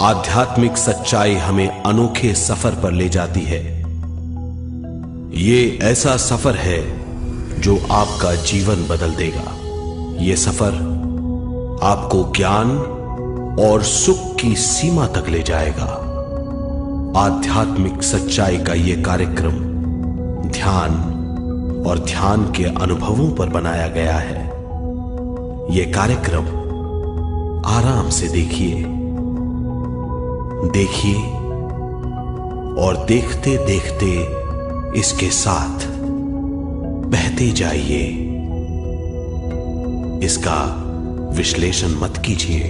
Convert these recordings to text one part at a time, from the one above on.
आध्यात्मिक सच्चाई हमें अनोखे सफर पर ले जाती है। ये ऐसा सफर है जो आपका जीवन बदल देगा। ये सफर आपको ज्ञान और सुख की सीमा तक ले जाएगा। आध्यात्मिक सच्चाई का यह कार्यक्रम ध्यान और ध्यान के अनुभवों पर बनाया गया है। यह कार्यक्रम आराम से देखिए और देखते देखते इसके साथ बहते जाइए। इसका विश्लेषण मत कीजिए,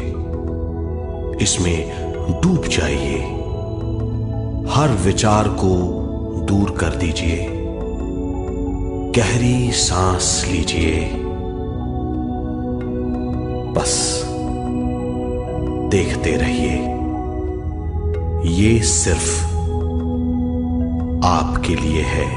इसमें डूब जाइए। हर विचार को दूर कर दीजिए। गहरी सांस लीजिए। बस देखते रहिए। ये सिर्फ आपके लिए है।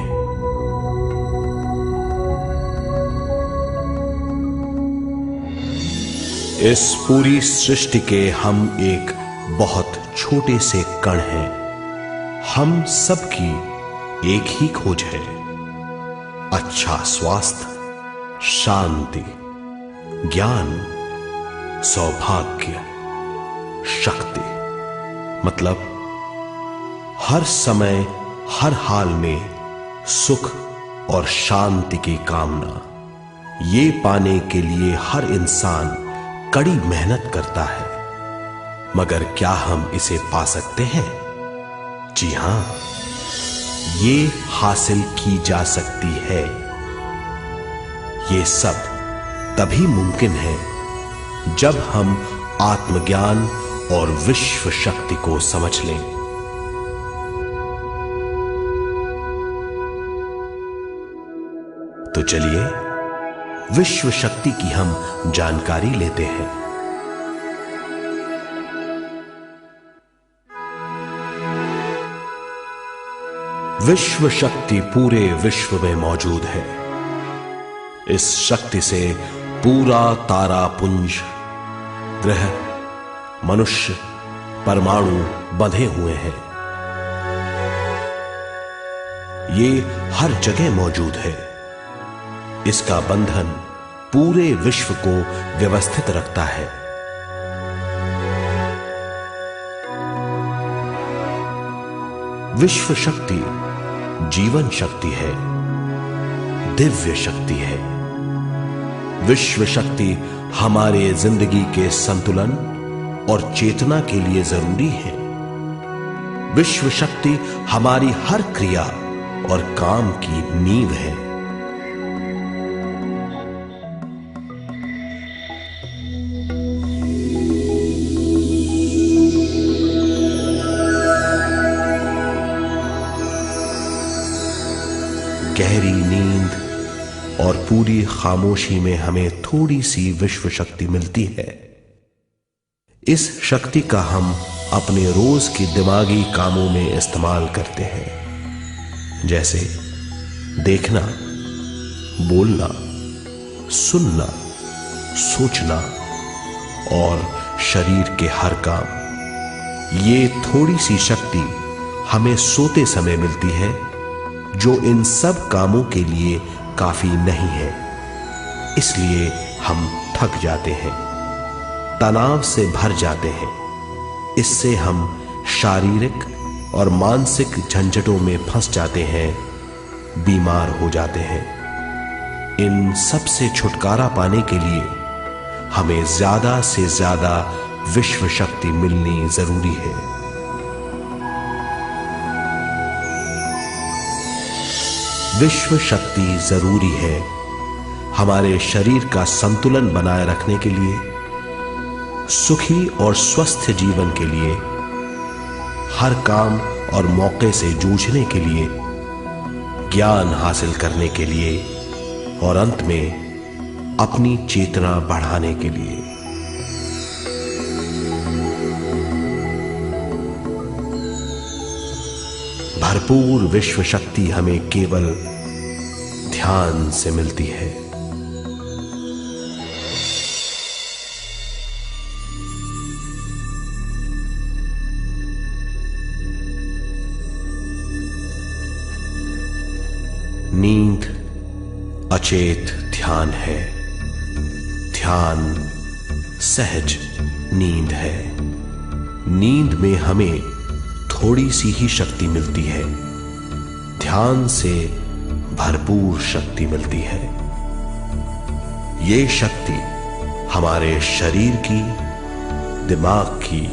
इस पूरी सृष्टि के हम एक बहुत छोटे से कण हैं। हम सबकी एक ही खोज है, अच्छा स्वास्थ्य, शांति, ज्ञान, सौभाग्य, शक्ति। मतलब हर समय हर हाल में सुख और शांति की कामना। ये पाने के लिए हर इंसान कड़ी मेहनत करता है, मगर क्या हम इसे पा सकते हैं? जी हां, ये हासिल की जा सकती है। ये सब तभी मुमकिन है जब हम आत्मज्ञान और विश्व शक्ति को समझ लें। तो चलिए विश्व शक्ति की हम जानकारी लेते हैं। विश्व शक्ति पूरे विश्व में मौजूद है। इस शक्ति से पूरा तारापुंज, ग्रह, मनुष्य, परमाणु बंधे हुए हैं। ये हर जगह मौजूद है। इसका बंधन पूरे विश्व को व्यवस्थित रखता है। विश्व शक्ति जीवन शक्ति है, दिव्य शक्ति है। विश्व शक्ति हमारे जिंदगी के संतुलन और चेतना के लिए जरूरी है। विश्व शक्ति हमारी हर क्रिया और काम की नींव है। गहरी नींद और पूरी खामोशी में हमें थोड़ी सी विश्व शक्ति मिलती है। इस शक्ति का हम अपने रोज की दिमागी कामों में इस्तेमाल करते हैं, जैसे देखना, बोलना, सुनना, सोचना और शरीर के हर काम। ये थोड़ी सी शक्ति हमें सोते समय मिलती है, जो इन सब कामों के लिए काफी नहीं है। इसलिए हम थक जाते हैं, तनाव से भर जाते हैं। इससे हम शारीरिक और मानसिक झंझटों में फंस जाते हैं, बीमार हो जाते हैं। इन सब से छुटकारा पाने के लिए हमें ज्यादा से ज्यादा विश्व शक्ति मिलनी जरूरी है। विश्व शक्ति जरूरी है हमारे शरीर का संतुलन बनाए रखने के लिए, सुखी और स्वस्थ जीवन के लिए, हर काम और मौके से जूझने के लिए, ज्ञान हासिल करने के लिए और अंत में अपनी चेतना बढ़ाने के लिए। भरपूर विश्व शक्ति हमें केवल ध्यान से मिलती है। अचेत ध्यान है। ध्यान सहज नींद है। नींद में हमें थोड़ी सी ही शक्ति मिलती है, ध्यान से भरपूर शक्ति मिलती है। ये शक्ति हमारे शरीर की, दिमाग की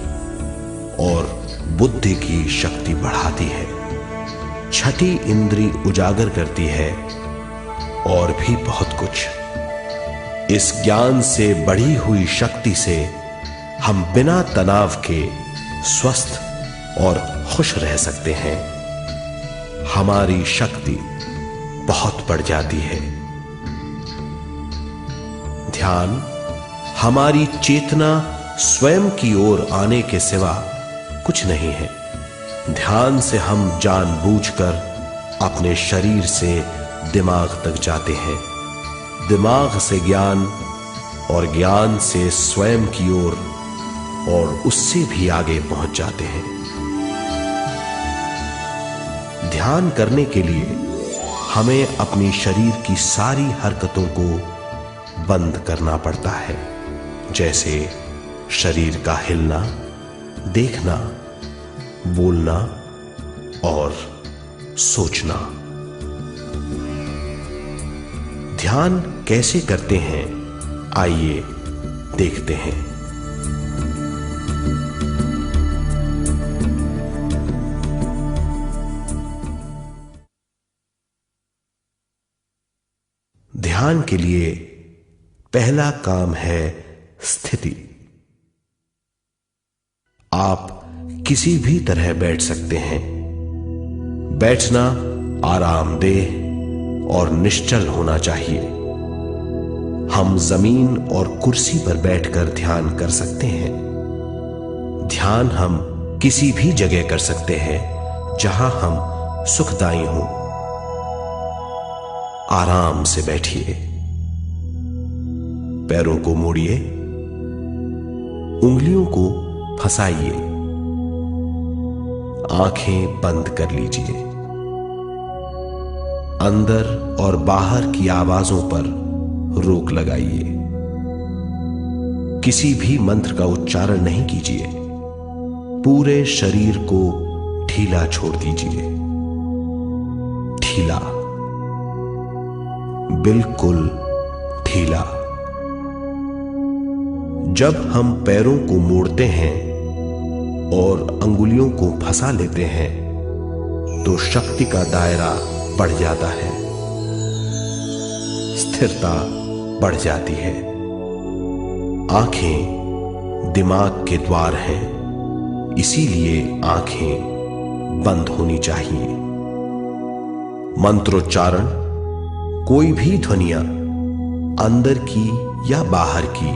और बुद्धि की शक्ति बढ़ाती है। छठी इंद्री उजागर करती है और भी बहुत कुछ। इस ज्ञान से बढ़ी हुई शक्ति से हम बिना तनाव के स्वस्थ और खुश रह सकते हैं। हमारी शक्ति बहुत बढ़ जाती है। ध्यान हमारी चेतना स्वयं की ओर आने के सिवा कुछ नहीं है। ध्यान से हम जानबूझकर अपने शरीर से दिमाग तक जाते हैं, दिमाग से ज्ञान और ज्ञान से स्वयं की ओर और उससे भी आगे पहुंच जाते हैं। ध्यान करने के लिए हमें अपनी शरीर की सारी हरकतों को बंद करना पड़ता है, जैसे शरीर का हिलना, देखना, बोलना और सोचना। ध्यान कैसे करते हैं, आइए देखते हैं। ध्यान के लिए पहला काम है स्थिति। आप किसी भी तरह बैठ सकते हैं। बैठना आरामदेह और निश्चल होना चाहिए। हम जमीन और कुर्सी पर बैठकर ध्यान कर सकते हैं। ध्यान हम किसी भी जगह कर सकते हैं जहां हम सुखदायी हों। आराम से बैठिए, पैरों को मोड़िए, उंगलियों को फंसाइए, आंखें बंद कर लीजिए। अंदर और बाहर की आवाजों पर रोक लगाइए। किसी भी मंत्र का उच्चारण नहीं कीजिए। पूरे शरीर को ढीला छोड़ दीजिए। ढीला, बिल्कुल ढीला। जब हम पैरों को मोड़ते हैं और अंगुलियों को फंसा लेते हैं तो शक्ति का दायरा बढ़ जाता है, स्थिरता बढ़ जाती है। आंखें दिमाग के द्वार हैं, इसीलिए आंखें बंद होनी चाहिए। मंत्रोच्चारण, कोई भी ध्वनियां अंदर की या बाहर की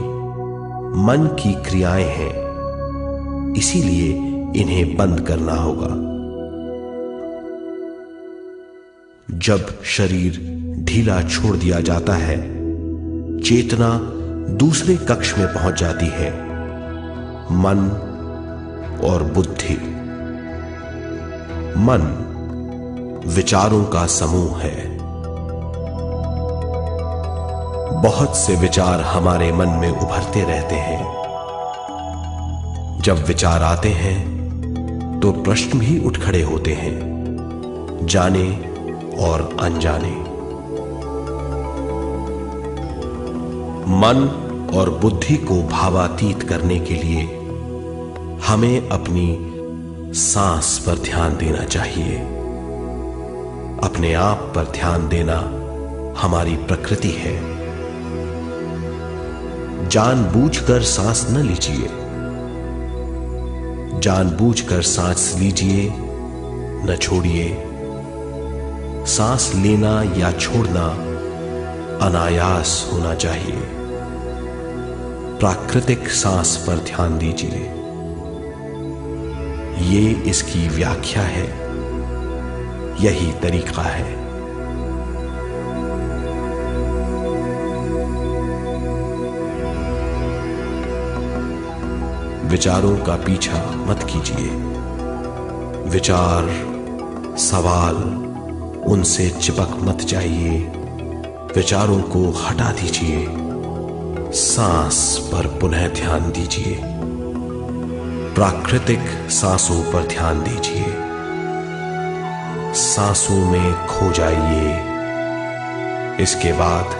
मन की क्रियाएं हैं, इसीलिए इन्हें बंद करना होगा। जब शरीर ढीला छोड़ दिया जाता है, चेतना दूसरे कक्ष में पहुंच जाती है, मन और बुद्धि। मन विचारों का समूह है। बहुत से विचार हमारे मन में उभरते रहते हैं। जब विचार आते हैं तो प्रश्न भी उठ खड़े होते हैं, जाने और अनजाने। मन और बुद्धि को भावातीत करने के लिए हमें अपनी सांस पर ध्यान देना चाहिए। अपने आप पर ध्यान देना हमारी प्रकृति है। जानबूझकर सांस न लीजिए। जानबूझकर सांस लीजिए, न छोड़िए। सांस लेना या छोड़ना अनायास होना चाहिए। प्राकृतिक सांस पर ध्यान दीजिए। ये इसकी व्याख्या है, यही तरीका है। विचारों का पीछा मत कीजिए। विचार, सवाल, उनसे चिपक मत जाइए। विचारों को हटा दीजिए। सांस पर पुनः ध्यान दीजिए। प्राकृतिक सांसों पर ध्यान दीजिए। सांसों में खो जाइए। इसके बाद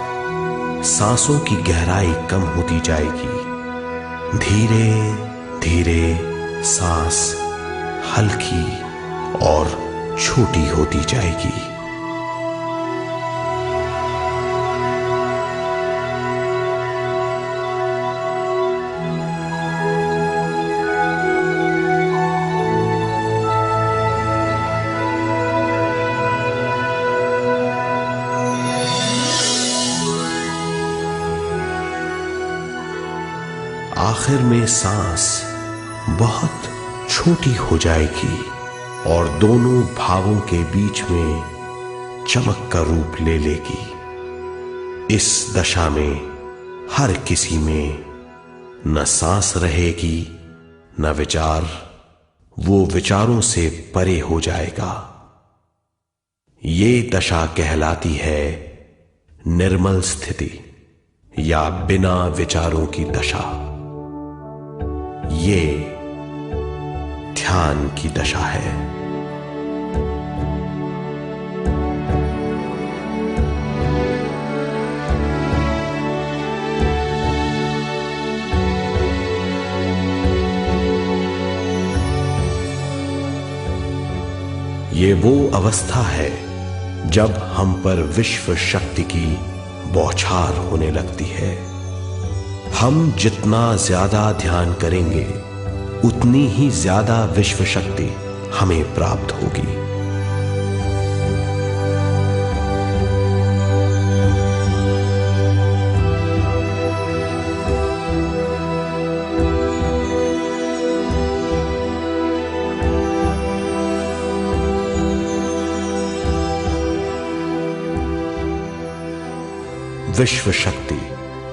सांसों की गहराई कम होती जाएगी। धीरे धीरे सांस हल्की और छोटी होती जाएगी। आखिर में सांस बहुत छोटी हो जाएगी और दोनों भावों के बीच में चमक का रूप ले लेगी। इस दशा में हर किसी में न सांस रहेगी न विचार। वो विचारों से परे हो जाएगा। ये दशा कहलाती है निर्मल स्थिति या बिना विचारों की दशा। ये ध्यान की दशा है। ये वो अवस्था है जब हम पर विश्व शक्ति की बौछार होने लगती है। हम जितना ज्यादा ध्यान करेंगे उतनी ही ज्यादा विश्व शक्ति हमें प्राप्त होगी। विश्व शक्ति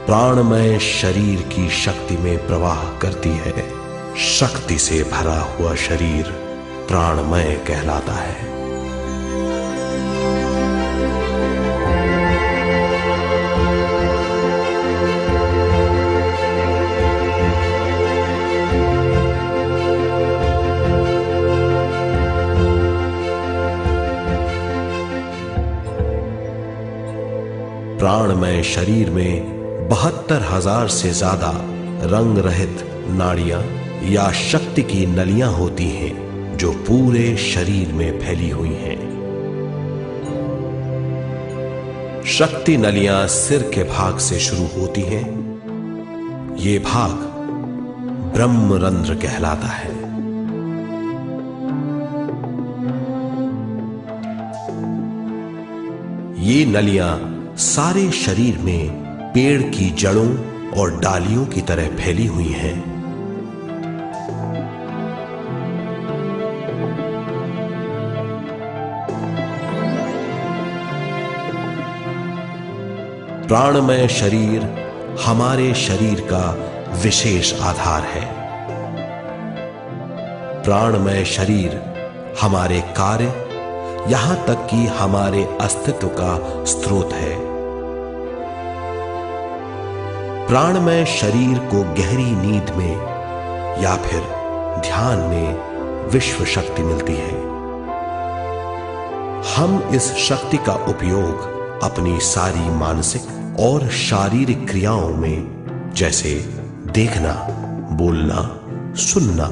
प्राणमय शरीर की शक्ति में प्रवाह करती है। शक्ति से भरा हुआ शरीर प्राणमय कहलाता है। प्राणमय शरीर में 72,000 से ज्यादा रंग रहित नाड़ियां या शक्ति की नलियां होती हैं जो पूरे शरीर में फैली हुई हैं। शक्ति नलियां सिर के भाग से शुरू होती हैं। ये भाग ब्रह्मरंध्र कहलाता है। ये नलियां सारे शरीर में पेड़ की जड़ों और डालियों की तरह फैली हुई हैं। प्राणमय शरीर हमारे शरीर का विशेष आधार है। प्राणमय शरीर हमारे कार्य यहां तक कि हमारे अस्तित्व का स्रोत है। प्राणमय शरीर को गहरी नींद में या फिर ध्यान में विश्व शक्ति मिलती है। हम इस शक्ति का उपयोग अपनी सारी मानसिक और शारीरिक क्रियाओं में जैसे देखना, बोलना, सुनना,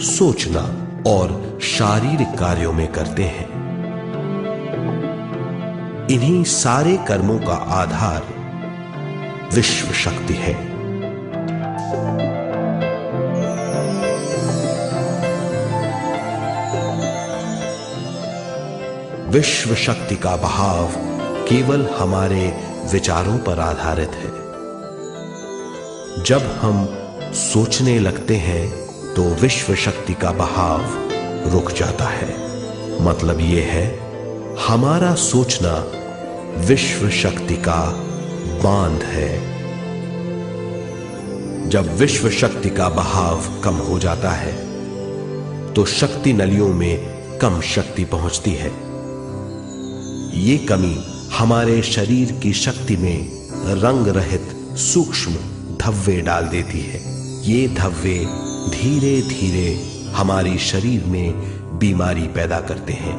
सोचना और शारीरिक कार्यों में करते हैं। इन्हीं सारे कर्मों का आधार विश्व शक्ति है। विश्व शक्ति का बहाव केवल हमारे विचारों पर आधारित है। जब हम सोचने लगते हैं तो विश्व शक्ति का बहाव रुक जाता है। मतलब यह है, हमारा सोचना विश्व शक्ति का बांध है। जब विश्व शक्ति का बहाव कम हो जाता है तो शक्ति नलियों में कम शक्ति पहुंचती है। ये कमी हमारे शरीर की शक्ति में रंग रहित सूक्ष्म धब्बे डाल देती है। ये धब्बे धीरे धीरे हमारे शरीर में बीमारी पैदा करते हैं।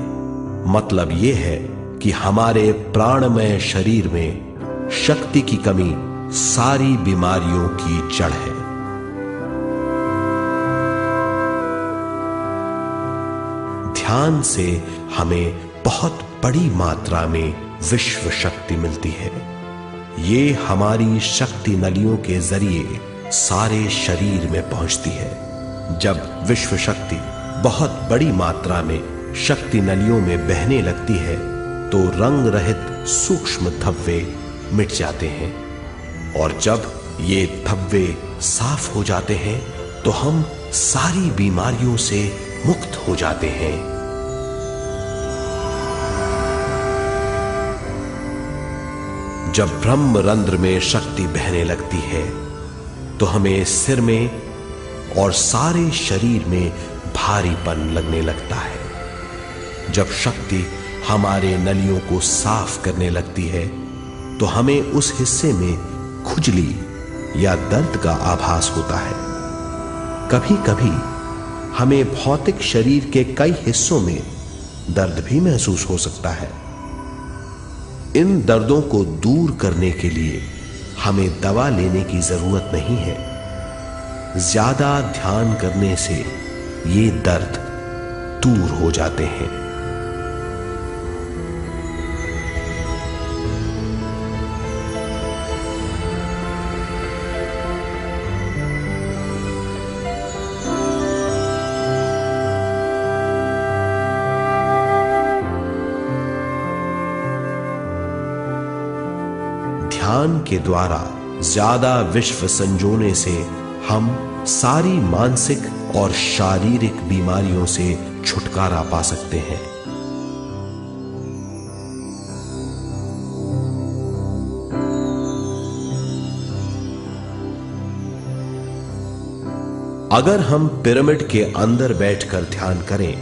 मतलब यह है कि हमारे प्राणमय शरीर में शक्ति की कमी सारी बीमारियों की जड़ है। ध्यान से हमें बहुत बड़ी मात्रा में विश्व शक्ति मिलती है। ये हमारी शक्ति नलियों के जरिए सारे शरीर में पहुंचती है। जब विश्व शक्ति बहुत बड़ी मात्रा में शक्ति नलियों में बहने लगती है तो रंग रहित सूक्ष्म धब्बे मिट जाते हैं, और जब ये धब्बे साफ हो जाते हैं तो हम सारी बीमारियों से मुक्त हो जाते हैं। जब ब्रह्म रंध्र में शक्ति बहने लगती है तो हमें सिर में और सारे शरीर में भारीपन लगने लगता है। जब शक्ति हमारे नलियों को साफ करने लगती है तो हमें उस हिस्से में खुजली या दर्द का आभास होता है। कभी कभी हमें भौतिक शरीर के कई हिस्सों में दर्द भी महसूस हो सकता है। इन दर्दों को दूर करने के लिए हमें दवा लेने की जरूरत नहीं है। ज्यादा ध्यान करने से ये दर्द दूर हो जाते हैं। ध्यान के द्वारा ज्यादा विश्व संजोने से हम सारी मानसिक और शारीरिक बीमारियों से छुटकारा पा सकते हैं। अगर हम पिरामिड के अंदर बैठकर ध्यान करें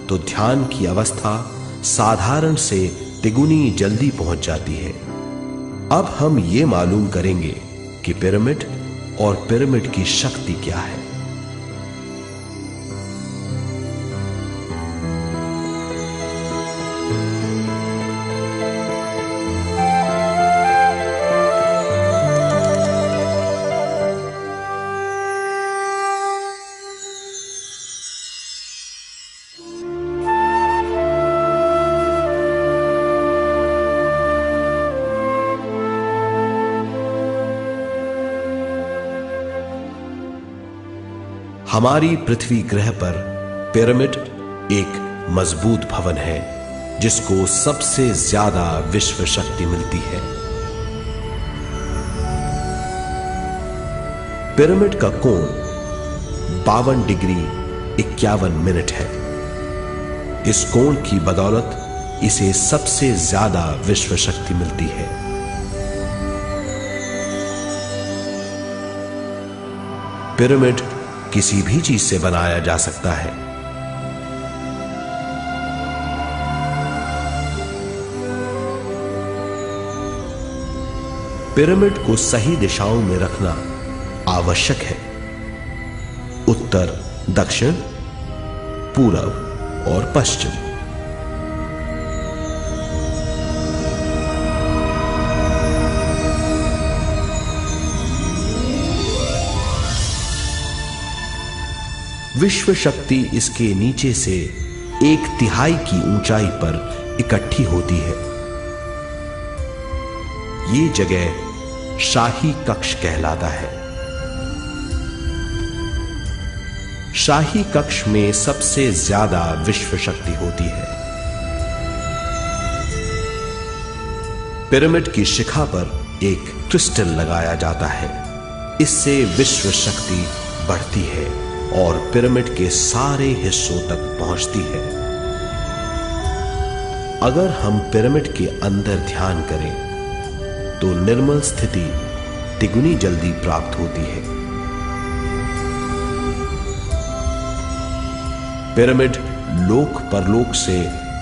तो ध्यान की अवस्था साधारण से तिगुनी जल्दी पहुंच जाती है। अब हम ये मालूम करेंगे कि पिरामिड और पिरामिड की शक्ति क्या है। हमारी पृथ्वी ग्रह पर पिरामिड एक मजबूत भवन है जिसको सबसे ज्यादा विश्व शक्ति मिलती है। पिरामिड का कोण 52 डिग्री 51 मिनट है। इस कोण की बदौलत इसे सबसे ज्यादा विश्व शक्ति मिलती है। पिरामिड किसी भी चीज से बनाया जा सकता है। पिरामिड को सही दिशाओं में रखना आवश्यक है। उत्तर, दक्षिण, पूरब और पश्चिम। विश्व शक्ति इसके नीचे से 1/3 की ऊंचाई पर इकट्ठी होती है। ये जगह शाही कक्ष कहलाता है। शाही कक्ष में सबसे ज्यादा विश्व शक्ति होती है। पिरामिड की शिखा पर एक क्रिस्टल लगाया जाता है। इससे विश्व शक्ति बढ़ती है और पिरामिड के सारे हिस्सों तक पहुंचती है। अगर हम पिरामिड के अंदर ध्यान करें तो निर्मल स्थिति तिगुनी जल्दी प्राप्त होती है। पिरामिड लोक परलोक से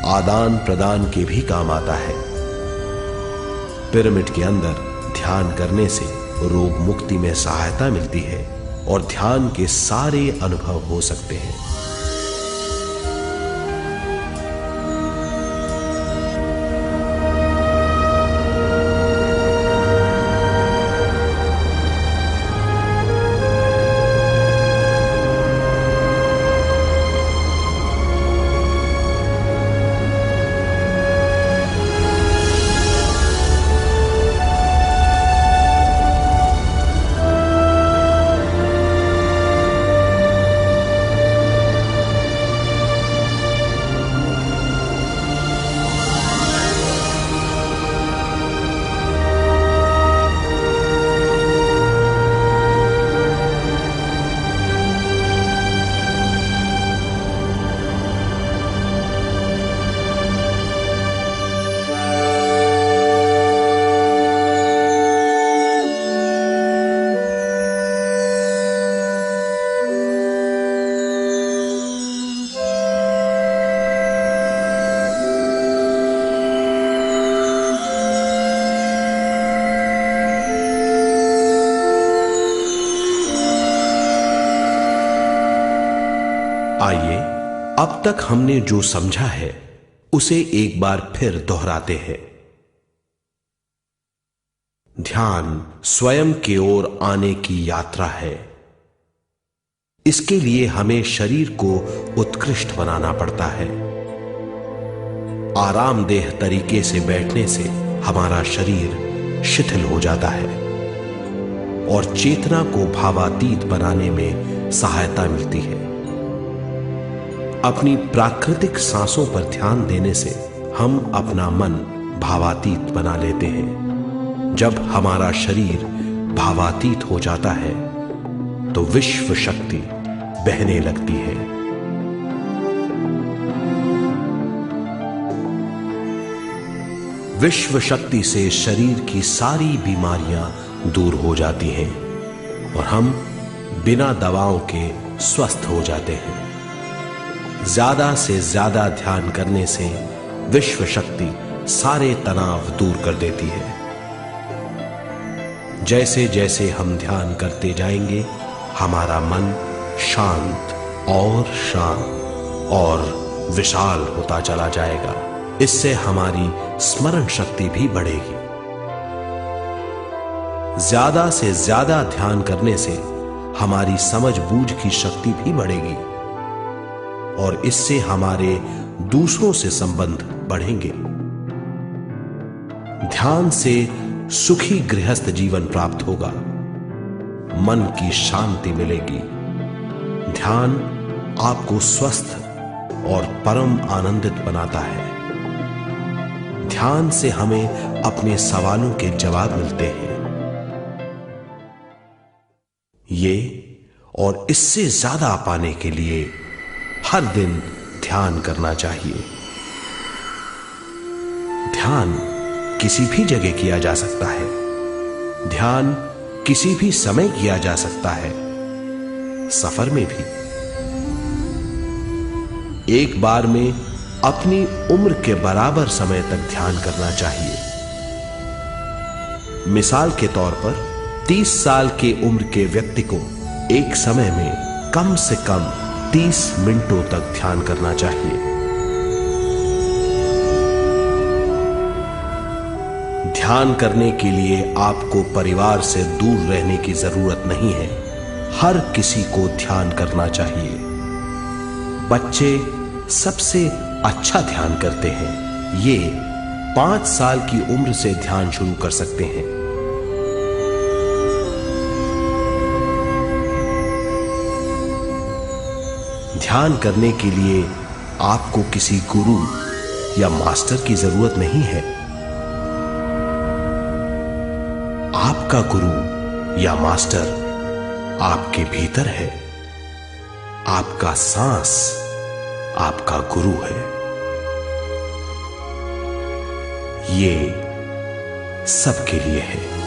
आदान प्रदान के भी काम आता है। पिरामिड के अंदर ध्यान करने से रोग मुक्ति में सहायता मिलती है और ध्यान के सारे अनुभव हो सकते हैं। आइए अब तक हमने जो समझा है उसे एक बार फिर दोहराते हैं। ध्यान स्वयं की ओर आने की यात्रा है। इसके लिए हमें शरीर को उत्कृष्ट बनाना पड़ता है। आरामदेह तरीके से बैठने से हमारा शरीर शिथिल हो जाता है और चेतना को भावातीत बनाने में सहायता मिलती है। अपनी प्राकृतिक सांसों पर ध्यान देने से हम अपना मन भावातीत बना लेते हैं। जब हमारा शरीर भावातीत हो जाता है तो विश्व शक्ति बहने लगती है। विश्व शक्ति से शरीर की सारी बीमारियां दूर हो जाती हैं और हम बिना दवाओं के स्वस्थ हो जाते हैं। ज्यादा से ज्यादा ध्यान करने से विश्व शक्ति सारे तनाव दूर कर देती है। जैसे जैसे हम ध्यान करते जाएंगे हमारा मन शांत और विशाल होता चला जाएगा। इससे हमारी स्मरण शक्ति भी बढ़ेगी। ज्यादा से ज्यादा ध्यान करने से हमारी समझ बूझ की शक्ति भी बढ़ेगी और इससे हमारे दूसरों से संबंध बढ़ेंगे। ध्यान से सुखी गृहस्थ जीवन प्राप्त होगा, मन की शांति मिलेगी। ध्यान आपको स्वस्थ और परम आनंदित बनाता है। ध्यान से हमें अपने सवालों के जवाब मिलते हैं। ये और इससे ज्यादा पाने के लिए हर दिन ध्यान करना चाहिए। ध्यान किसी भी जगह किया जा सकता है। ध्यान किसी भी समय किया जा सकता है, सफर में भी। एक बार में अपनी उम्र के बराबर समय तक ध्यान करना चाहिए। मिसाल के तौर पर 30 साल के उम्र के व्यक्ति को एक समय में कम से कम 30 मिनटों तक ध्यान करना चाहिए। ध्यान करने के लिए आपको परिवार से दूर रहने की जरूरत नहीं है। हर किसी को ध्यान करना चाहिए। बच्चे सबसे अच्छा ध्यान करते हैं। ये 5 साल की उम्र से ध्यान शुरू कर सकते हैं। ध्यान करने के लिए आपको किसी गुरु या मास्टर की जरूरत नहीं है। आपका गुरु या मास्टर आपके भीतर है। आपका सांस आपका गुरु है। ये सबके लिए है।